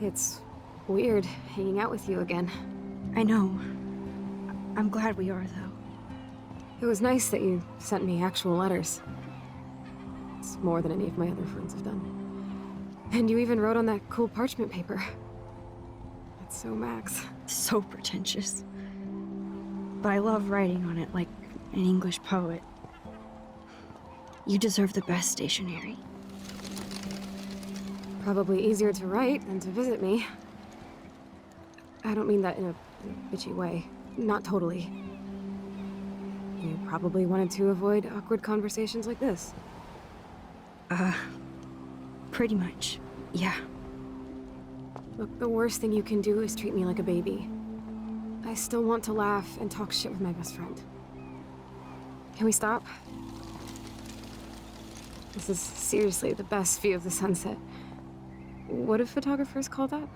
It's weird hanging out with you again. I know. I'm glad we are, though. It was nice that you sent me actual letters. It's more than any of my other friends have done. And you even wrote on that cool parchment paper. That's so Max. So pretentious. But I love writing on it like an English poet. You deserve the best stationery. Probably easier to write than to visit me. I don't mean that in a bitchy way. Not totally. You probably wanted to avoid awkward conversations like this. Pretty much, yeah. Look, the worst thing you can do is treat me like a baby. I still want to laugh and talk shit with my best friend. Can we stop? This is seriously the best view of the sunset. What do photographers call that?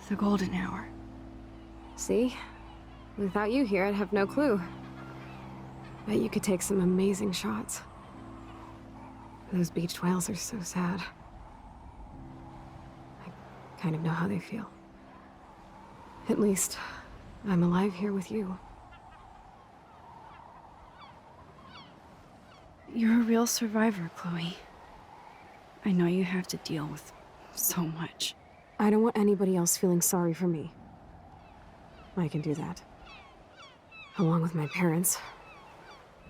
The golden hour. See? Without you here, I'd have no clue. Bet you could take some amazing shots. Those beached whales are so sad. I kind of know how they feel. At least, I'm alive here with you. You're a real survivor, Chloe. I know you have to deal with so much. I don't want anybody else feeling sorry for me. I can do that. Along with my parents.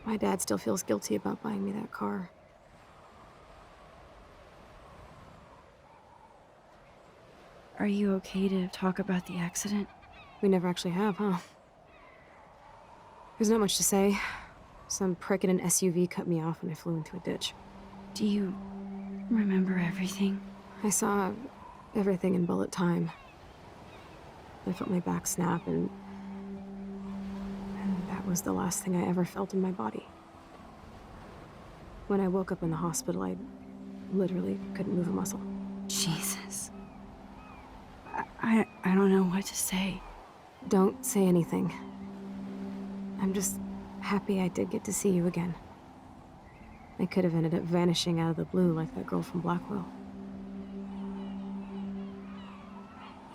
My dad still feels guilty about buying me that car. Are you okay to talk about the accident? We never actually have, huh? There's not much to say. Some prick in an SUV cut me off when I flew into a ditch. Do you remember everything? I saw everything in bullet time. I felt my back snap, and that was the last thing I ever felt in my body. When I woke up in the hospital, I literally couldn't move a muscle. Jesus. I don't know what to say. Don't say anything. I'm just happy I did get to see you again. I could have ended up vanishing out of the blue like that girl from Blackwell.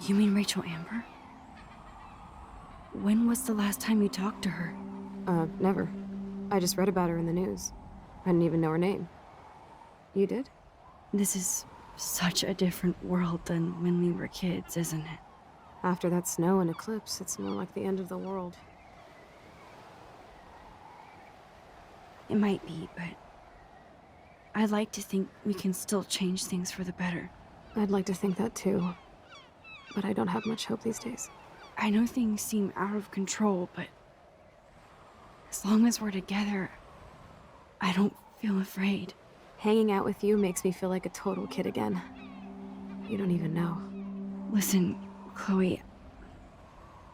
You mean Rachel Amber? When was the last time you talked to her? Never. I just read about her in the news. I didn't even know her name. You did? This is such a different world than when we were kids, isn't it? After that snow and eclipse, it's more like the end of the world. It might be, but I'd like to think we can still change things for the better. I'd like to think that too. But I don't have much hope these days. I know things seem out of control, but as long as we're together, I don't feel afraid. Hanging out with you makes me feel like a total kid again. You don't even know. Listen, Chloe,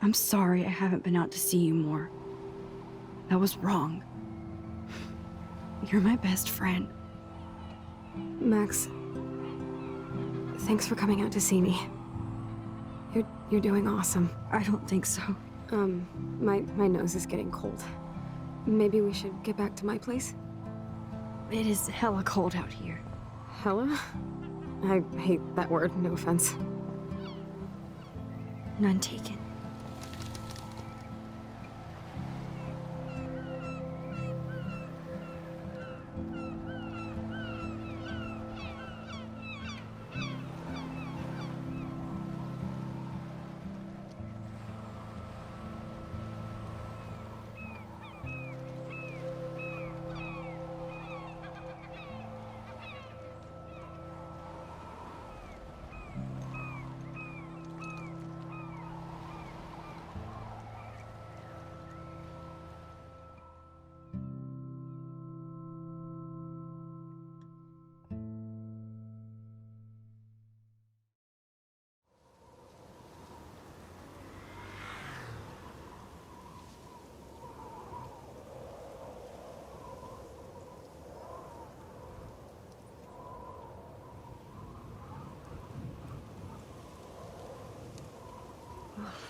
I'm sorry I haven't been out to see you more. That was wrong. You're my best friend. Max, thanks for coming out to see me. You're doing awesome. I don't think so. My nose is getting cold. Maybe we should get back to my place? It is hella cold out here. Hella? I hate that word, no offense. None taken.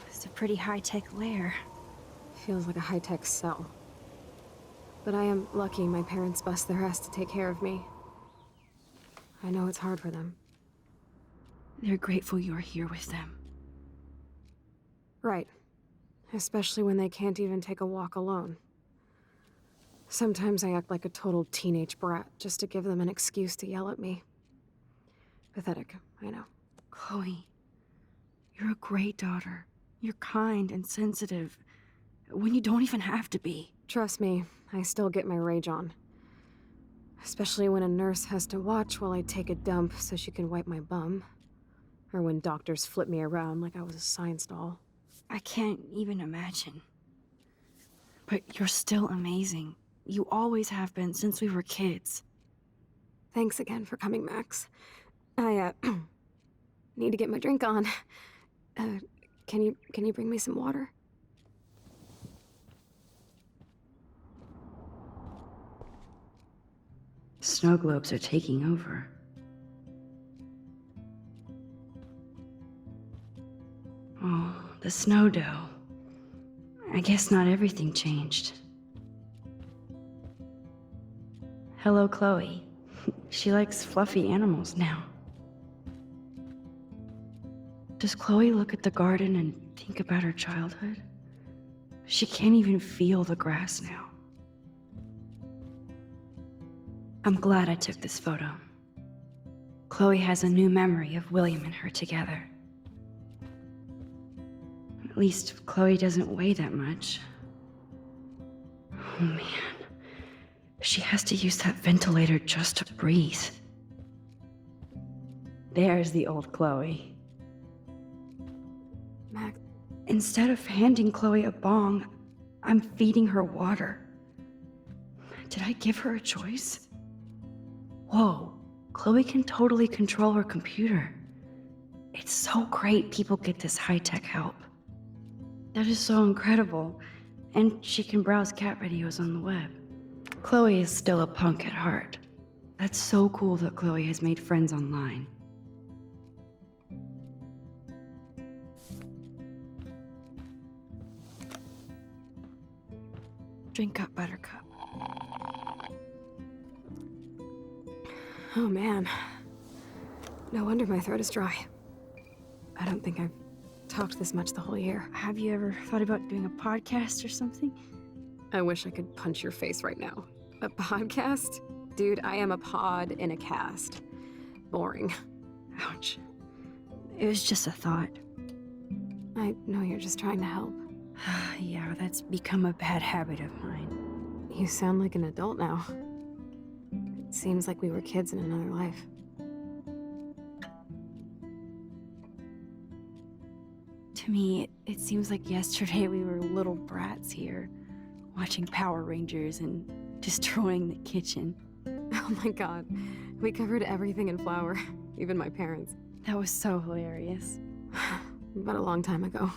It's a pretty high-tech lair. Feels like a high-tech cell. But I am lucky my parents bust their ass to take care of me. I know it's hard for them. They're grateful you're here with them. Right. Especially when they can't even take a walk alone. Sometimes I act like a total teenage brat just to give them an excuse to yell at me. Pathetic, I know. Chloe, you're a great daughter. You're kind and sensitive when you don't even have to be. Trust me, I still get my rage on. Especially when a nurse has to watch while I take a dump so she can wipe my bum. Or when doctors flip me around like I was a science doll. I can't even imagine. But you're still amazing. You always have been since we were kids. Thanks again for coming, Max. I, need to get my drink on. Can you bring me some water? Snow globes are taking over. Oh, the snow dough. I guess not everything changed. Hello, Chloe. She likes fluffy animals now. Does Chloe look at the garden and think about her childhood? She can't even feel the grass now. I'm glad I took this photo. Chloe has a new memory of William and her together. At least Chloe doesn't weigh that much. Oh man. She has to use that ventilator just to breathe. There's the old Chloe. Max, Instead of handing Chloe a bong, I'm feeding her water. Did I give her a choice? Whoa, Chloe can totally control her computer. It's so great people get this high-tech help. That is so incredible. And she can browse cat videos on the web. Chloe is still a punk at heart. That's so cool that Chloe has made friends online. Drink up, Buttercup. oh man. No wonder my throat is dry. I don't think I've talked this much the whole year. Have you ever thought about doing a podcast or something? I wish I could punch your face right now. A podcast? Dude, I am a pod in a cast. Boring. Ouch. It was just a thought. I know you're just trying to help. Yeah, that's become a bad habit of mine. You sound like an adult now. It seems like we were kids in another life. To me, it seems like yesterday we were little brats here, watching Power Rangers and destroying the kitchen. Oh my god. We covered everything in flour. Even my parents. That was so hilarious. But a long time ago.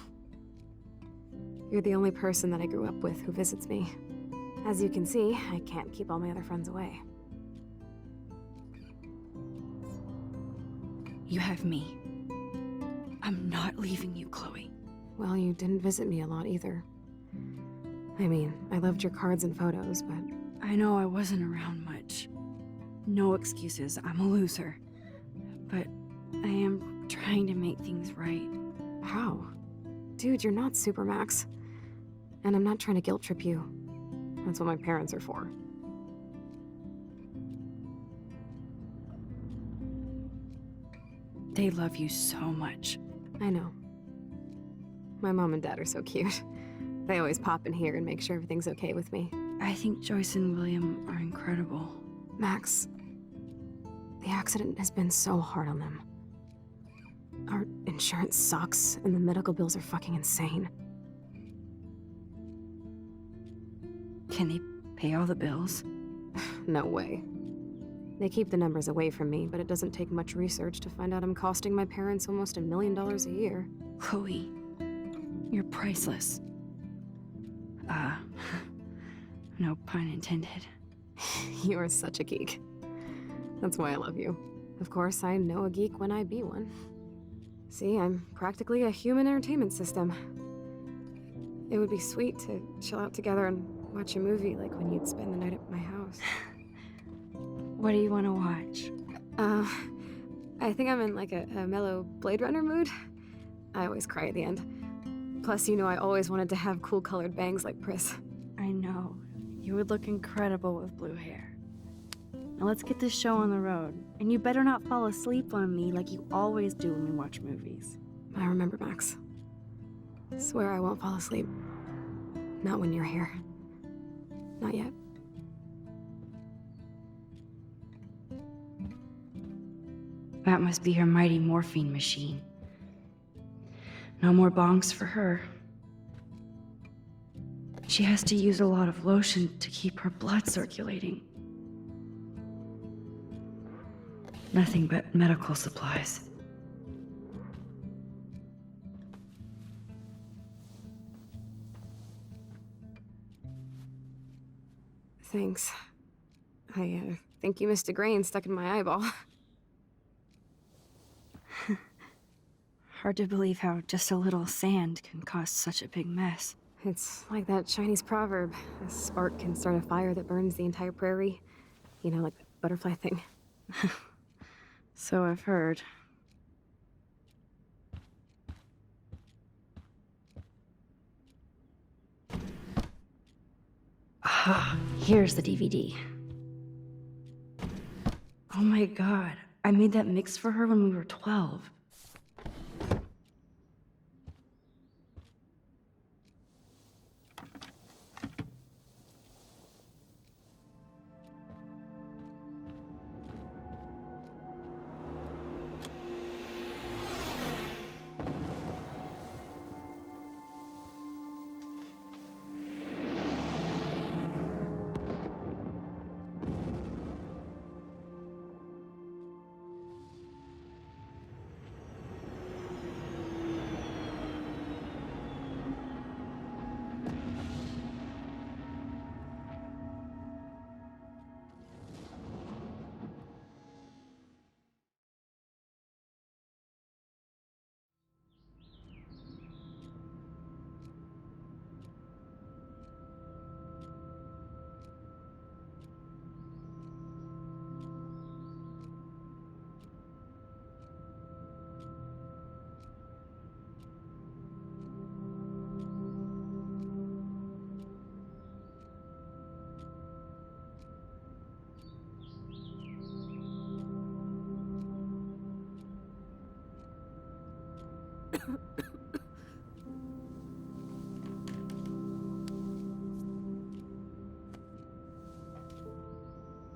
You're the only person that I grew up with who visits me. As you can see, I can't keep all my other friends away. You have me. I'm not leaving you, Chloe. Well, you didn't visit me a lot either. I mean, I loved your cards and photos, but... I know I wasn't around much. No excuses, I'm a loser. But I am trying to make things right. How? Dude, you're not Supermax. And I'm not trying to guilt trip you. That's what my parents are for. They love you so much. I know. My mom and dad are so cute. They always pop in here and make sure everything's okay with me. I think Joyce and William are incredible. Max, the accident has been so hard on them. Our insurance sucks, and the medical bills are fucking insane. Can they pay all the bills? No way. They keep the numbers away from me, but it doesn't take much research to find out I'm costing my parents almost $1 million a year. Chloe, you're priceless. No pun intended. You are such a geek. That's why I love you. Of course, I know a geek when I be one. See, I'm practically a human entertainment system. It would be sweet to chill out together and watch a movie like when you'd spend the night at my house. What do you want to watch? I think I'm in like a mellow Blade Runner mood. I always cry at the end. Plus, you know I always wanted to have cool colored bangs like Pris. I know. You would look incredible with blue hair. Now let's get this show on the road. And you better not fall asleep on me like you always do when we watch movies. I remember, Max. Swear I won't fall asleep. Not when you're here. Not yet. That must be her mighty morphine machine. No more bongs for her. She has to use a lot of lotion to keep her blood circulating. Nothing but medical supplies. Thanks. I think you missed a grain stuck in my eyeball. Hard to believe how just a little sand can cause such a big mess. It's like that Chinese proverb. A spark can start a fire that burns the entire prairie. You know, like the butterfly thing. So I've heard. Ah, here's the DVD. Oh my god, I made that mix for her when we were 12.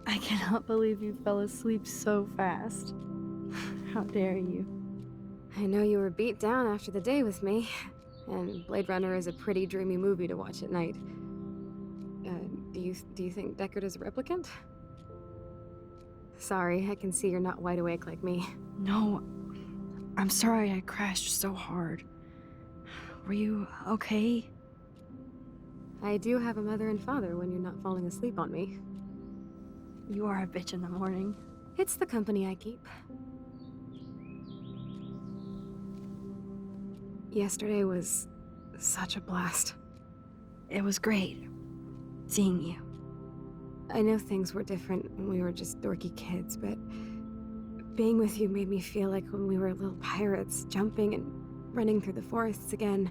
I cannot believe you fell asleep so fast. How dare you? I know you were beat down after the day with me, and Blade Runner is a pretty dreamy movie to watch at night. Do you think Deckard is a replicant? Sorry, I can see you're not wide awake like me. No, I'm sorry I crashed so hard. Were you okay? I do have a mother and father when you're not falling asleep on me. You are a bitch in the morning. It's the company I keep. Yesterday was such a blast. It was great seeing you. I know things were different when we were just dorky kids, but being with you made me feel like when we were little pirates, jumping and running through the forests again.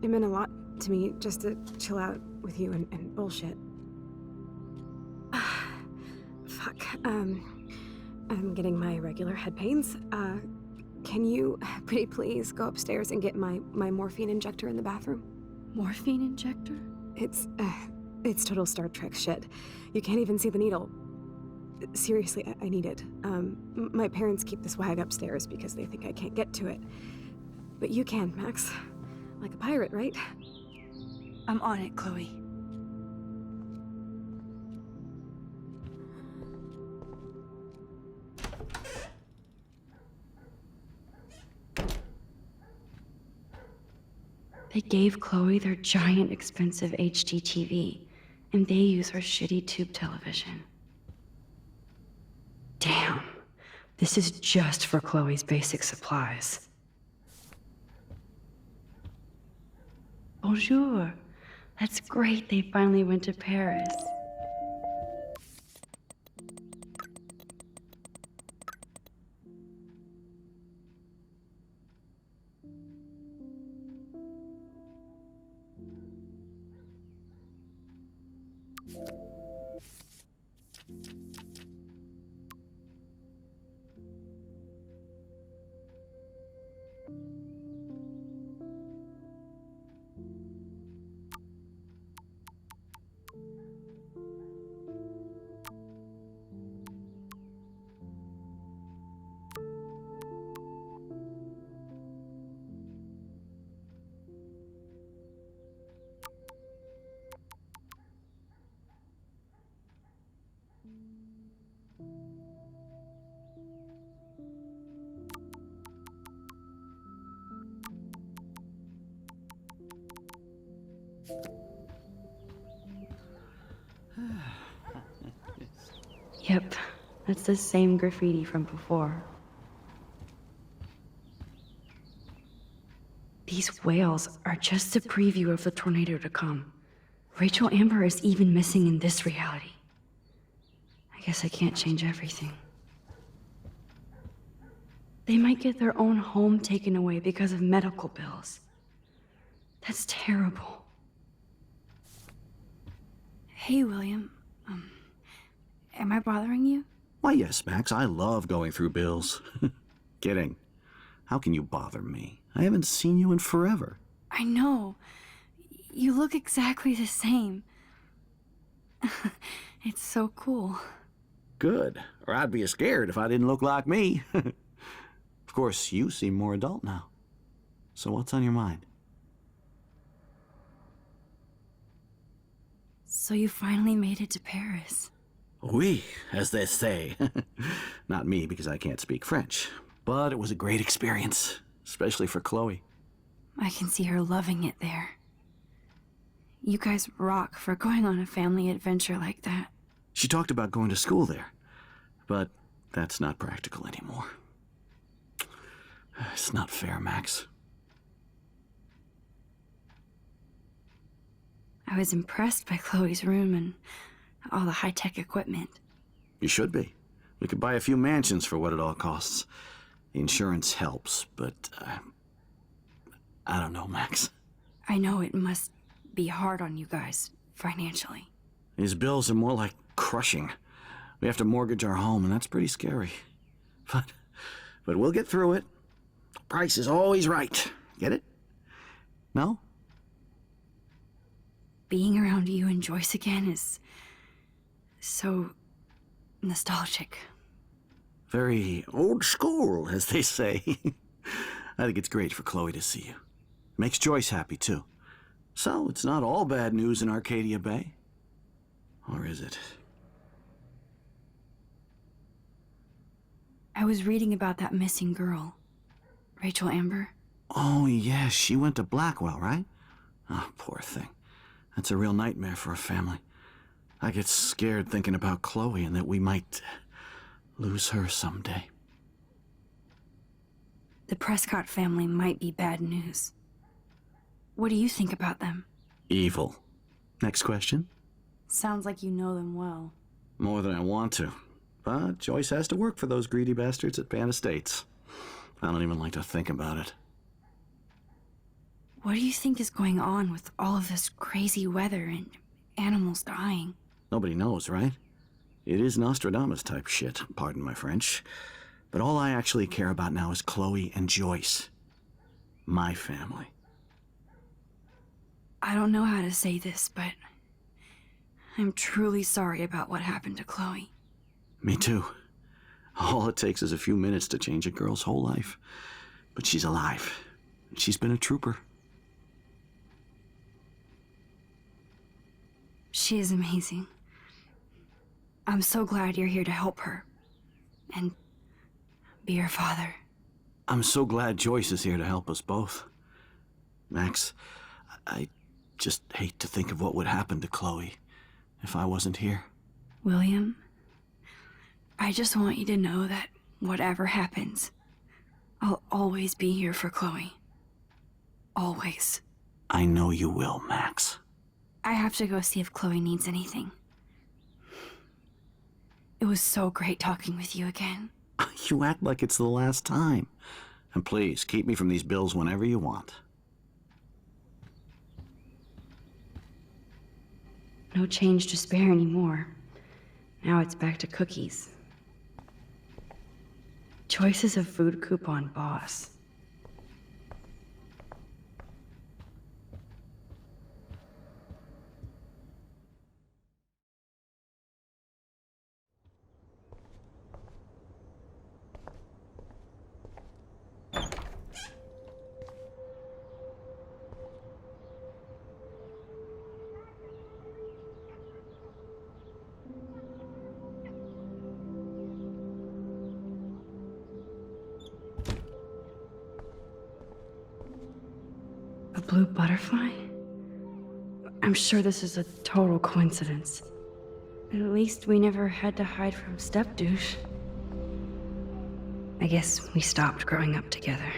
It meant a lot to me just to chill out with you and bullshit. Fuck, I'm getting my regular head pains. Can you, pretty please, go upstairs and get my morphine injector in the bathroom? Morphine injector? It's total Star Trek shit. You can't even see the needle. Seriously, I need it. My parents keep the swag upstairs because they think I can't get to it. But you can, Max. Like a pirate, right? I'm on it, Chloe. They gave Chloe their giant, expensive HD TV, and they use her shitty tube television. Damn, this is just for Chloe's basic supplies. Bonjour. That's great they finally went to Paris. Yep, that's the same graffiti from before. These whales are just a preview of the tornado to come. Rachel Amber is even missing in this reality. I guess I can't change everything. They might get their own home taken away because of medical bills. That's terrible. Hey, William. Am I bothering you? Why, yes, Max. I love going through bills. Kidding. How can you bother me? I haven't seen you in forever. I know. You look exactly the same. It's so cool. Good. Or I'd be scared if I didn't look like me. Of course, you seem more adult now. So what's on your mind? So you finally made it to Paris. Oui, as they say. Not me, because I can't speak French. But it was a great experience, especially for Chloe. I can see her loving it there. You guys rock for going on a family adventure like that. She talked about going to school there, but that's not practical anymore. It's not fair, Max. I was impressed by Chloe's room and all the high-tech equipment. You should be. We could buy a few mansions for what it all costs. The insurance helps, but I don't know, Max. I know it must be hard on you guys, financially. These bills are more like crushing. We have to mortgage our home, and that's pretty scary. But we'll get through it. The price is always right. Get it? No? Being around you and Joyce again is so nostalgic. Very old school, as they say. I think it's great for Chloe to see you. Makes Joyce happy, too. So, it's not all bad news in Arcadia Bay. Or is it? I was reading about that missing girl, Rachel Amber. Oh, yeah, she went to Blackwell, right? Oh, poor thing. That's a real nightmare for a family. I get scared thinking about Chloe and that we might lose her someday. The Prescott family might be bad news. What do you think about them? Evil. Next question? Sounds like you know them well. More than I want to. But Joyce has to work for those greedy bastards at Pan Estates. I don't even like to think about it. What do you think is going on with all of this crazy weather and animals dying? Nobody knows, right? It is Nostradamus type shit, pardon my French. But all I actually care about now is Chloe and Joyce. My family. I don't know how to say this, but I'm truly sorry about what happened to Chloe. Me too. All it takes is a few minutes to change a girl's whole life. But she's alive. And she's been a trooper. She is amazing. I'm so glad you're here to help her. And be her father. I'm so glad Joyce is here to help us both. Max, I just hate to think of what would happen to Chloe if I wasn't here. William, I just want you to know that whatever happens, I'll always be here for Chloe. Always. I know you will, Max. I have to go see if Chloe needs anything. It was so great talking with you again. You act like it's the last time. And please, keep me from these bills whenever you want. No change to spare anymore. Now it's back to cookies. Choice is a food coupon boss. A blue butterfly? I'm sure this is a total coincidence. At least we never had to hide from Step Douche. I guess we stopped growing up together.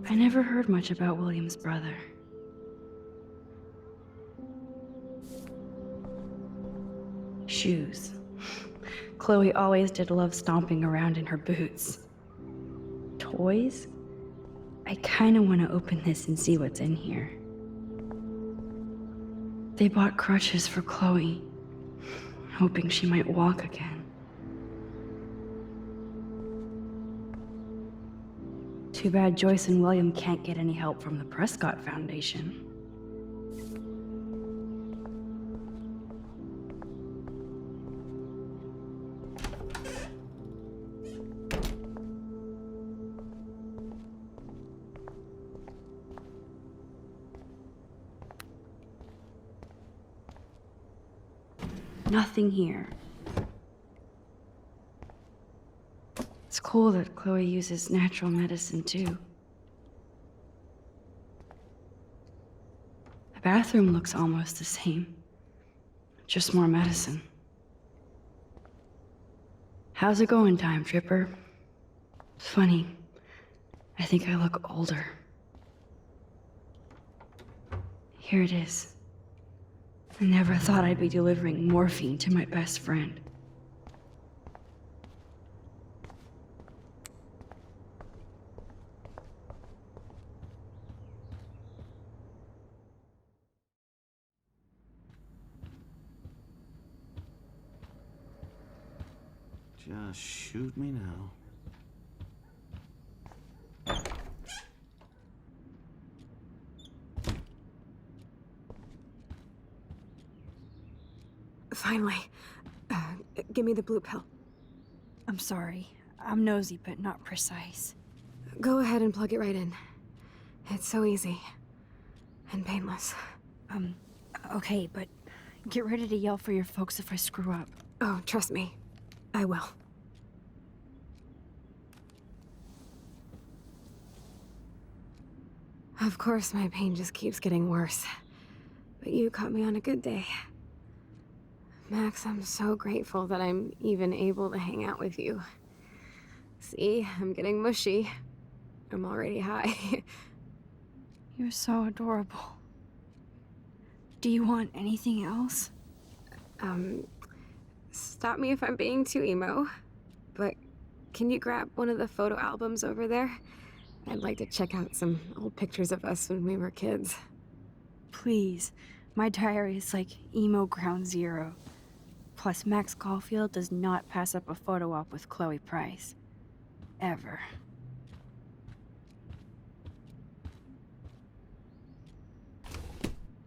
I never heard much about William's brother. Shoes. Chloe always did love stomping around in her boots. Toys? I kinda wanna open this and see what's in here. They bought crutches for Chloe, hoping she might walk again. Too bad Joyce and William can't get any help from the Prescott Foundation. Nothing here. It's cool that Chloe uses natural medicine too. The bathroom looks almost the same. Just more medicine. How's it going, Time Tripper? Funny. I think I look older. Here it is. I never thought I'd be delivering morphine to my best friend. Just shoot me now. Finally. Give me the blue pill. I'm sorry. I'm nosy, but not precise. Go ahead and plug it right in. It's so easy. And painless. Okay, but get ready to yell for your folks if I screw up. Oh, trust me. I will. Of course, my pain just keeps getting worse. But you caught me on a good day. Max, I'm so grateful that I'm even able to hang out with you. See, I'm getting mushy. I'm already high. You're so adorable. Do you want anything else? Stop me if I'm being too emo, but can you grab one of the photo albums over there? I'd like to check out some old pictures of us when we were kids. Please. My diary is like emo ground zero. Plus, Max Caulfield does not pass up a photo op with Chloe Price. Ever.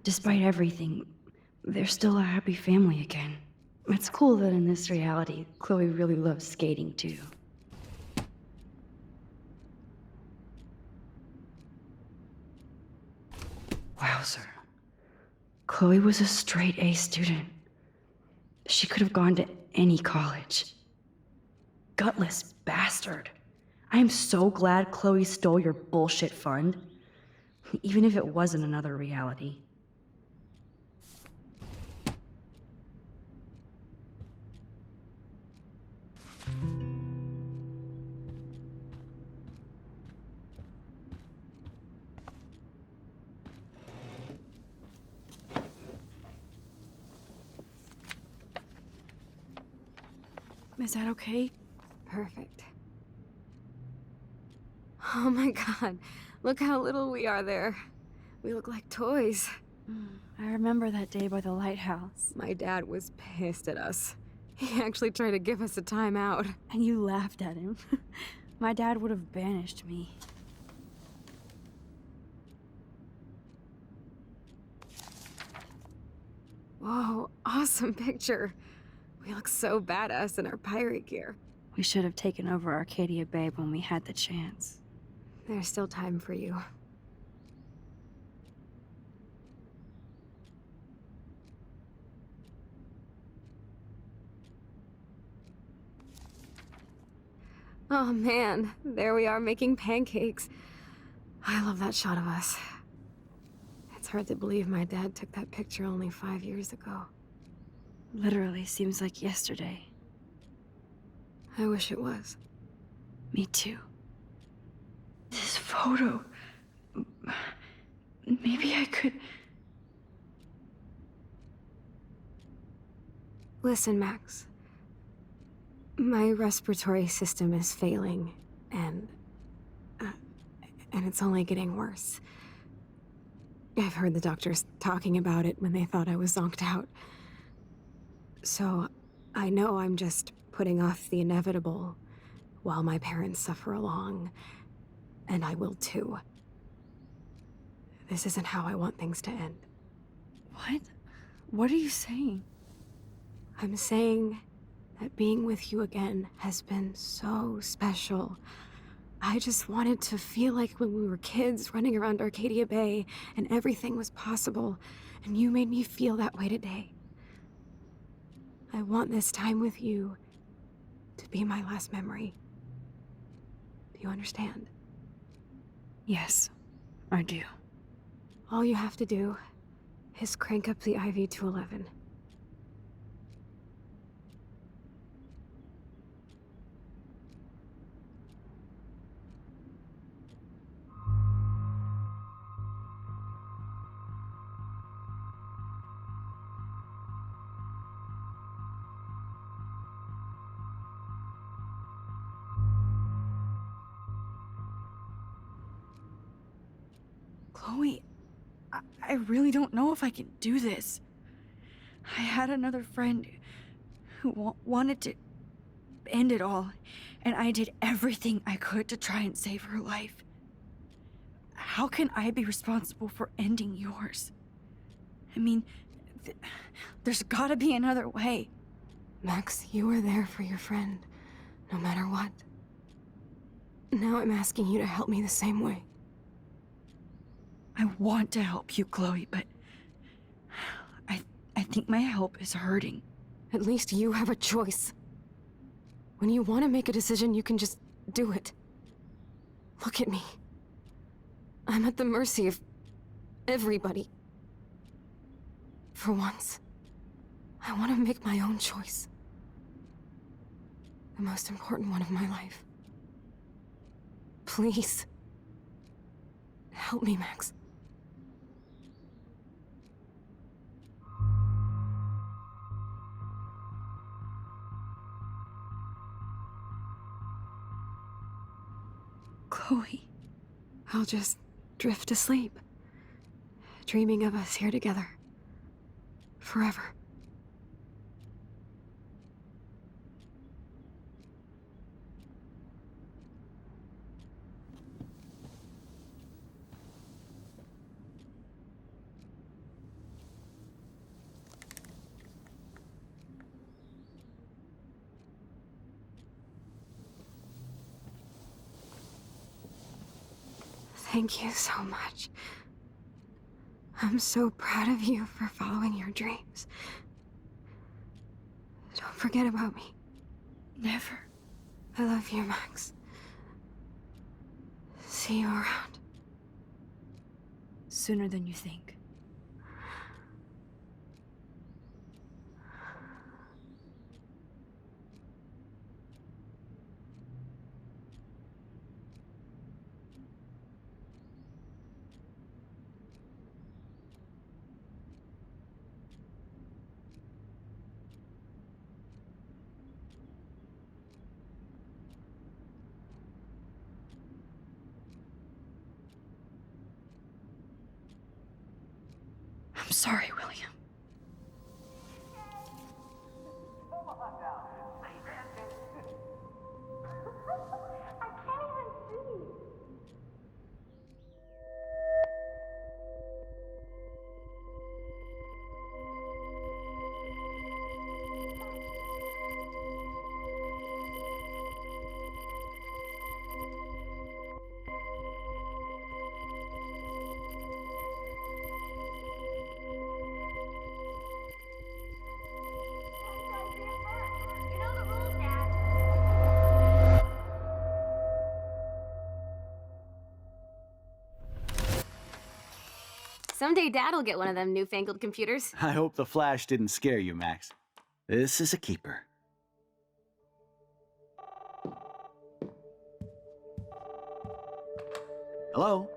Despite everything, they're still a happy family again. It's cool that in this reality, Chloe really loves skating too. Wowzer. Chloe was a straight A student. She could have gone to any college. Gutless bastard. I am so glad Chloe stole your bullshit fund. Even if it wasn't another reality. Is that okay? Perfect. Oh my god, look how little we are there. We look like toys. I remember that day by the lighthouse. My dad was pissed at us. He actually tried to give us a timeout. And you laughed at him. My dad would have banished me. Whoa, awesome picture. We look so badass in our pirate gear. We should have taken over Arcadia Bay when we had the chance. There's still time for you. Oh man, there we are making pancakes. I love that shot of us. It's hard to believe my dad took that picture only 5 years ago. Literally seems like yesterday. I wish it was. Me too. This photo. Maybe I could. Listen, Max. My respiratory system is failing, and it's only getting worse. I've heard the doctors talking about it when they thought I was zonked out. So, I know I'm just putting off the inevitable while my parents suffer along, and I will too. This isn't how I want things to end. What? What are you saying? I'm saying that being with you again has been so special. I just wanted to feel like when we were kids running around Arcadia Bay and everything was possible, and you made me feel that way today. I want this time with you to be my last memory. Do you understand? Yes, I do. All you have to do is crank up the IV to 11. Chloe, I really don't know if I can do this. I had another friend who wanted to end it all, and I did everything I could to try and save her life. How can I be responsible for ending yours? I mean, there's gotta be another way. Max, you were there for your friend, no matter what. Now I'm asking you to help me the same way. I want to help you, Chloe, but I think my help is hurting. At least you have a choice. When you want to make a decision, you can just do it. Look at me. I'm at the mercy of everybody. For once, I want to make my own choice. The most important one of my life. Please. Help me, Max. Chloe. I'll just drift asleep, dreaming of us here together. Forever. Thank you so much. I'm so proud of you for following your dreams. Don't forget about me. Never. I love you, Max. See you around. Sooner than you think. I'm sorry, William. someday Dad'll get one of them newfangled computers. I hope the flash didn't scare you, Max. This is a keeper. Hello?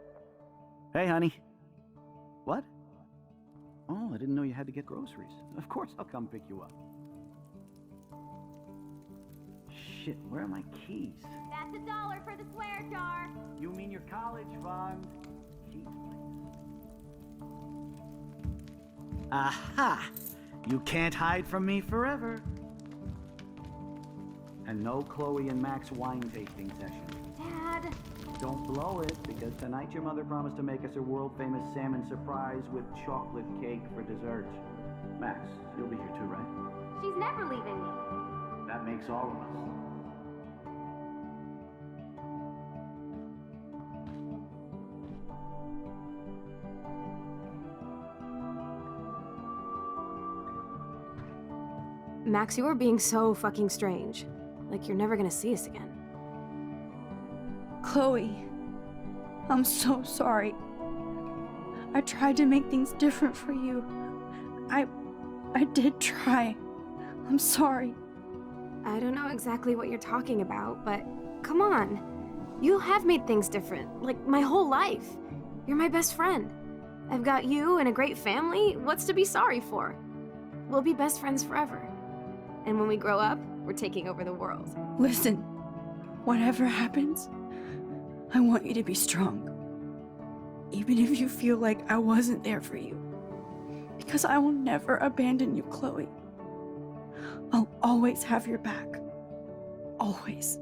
Hey, honey. What? Oh, I didn't know you had to get groceries. Of course I'll come pick you up. Shit, where are my keys? That's $1 for the swear jar. You mean your college fund? Keys, please. Aha! You can't hide from me forever. And no Chloe and Max wine tasting session. Dad. Don't blow it, because tonight your mother promised to make us a world-famous salmon surprise with chocolate cake for dessert. Max, you'll be here too, right? She's never leaving me. That makes all of us. Max, you are being so fucking strange. Like you're never gonna see us again. Chloe, I'm so sorry. I tried to make things different for you. I did try. I'm sorry. I don't know exactly what you're talking about, but come on. You have made things different, like my whole life. You're my best friend. I've got you and a great family. What's to be sorry for? We'll be best friends forever. And when we grow up, we're taking over the world. Listen, whatever happens, I want you to be strong. Even if you feel like I wasn't there for you. Because I will never abandon you, Chloe. I'll always have your back. Always.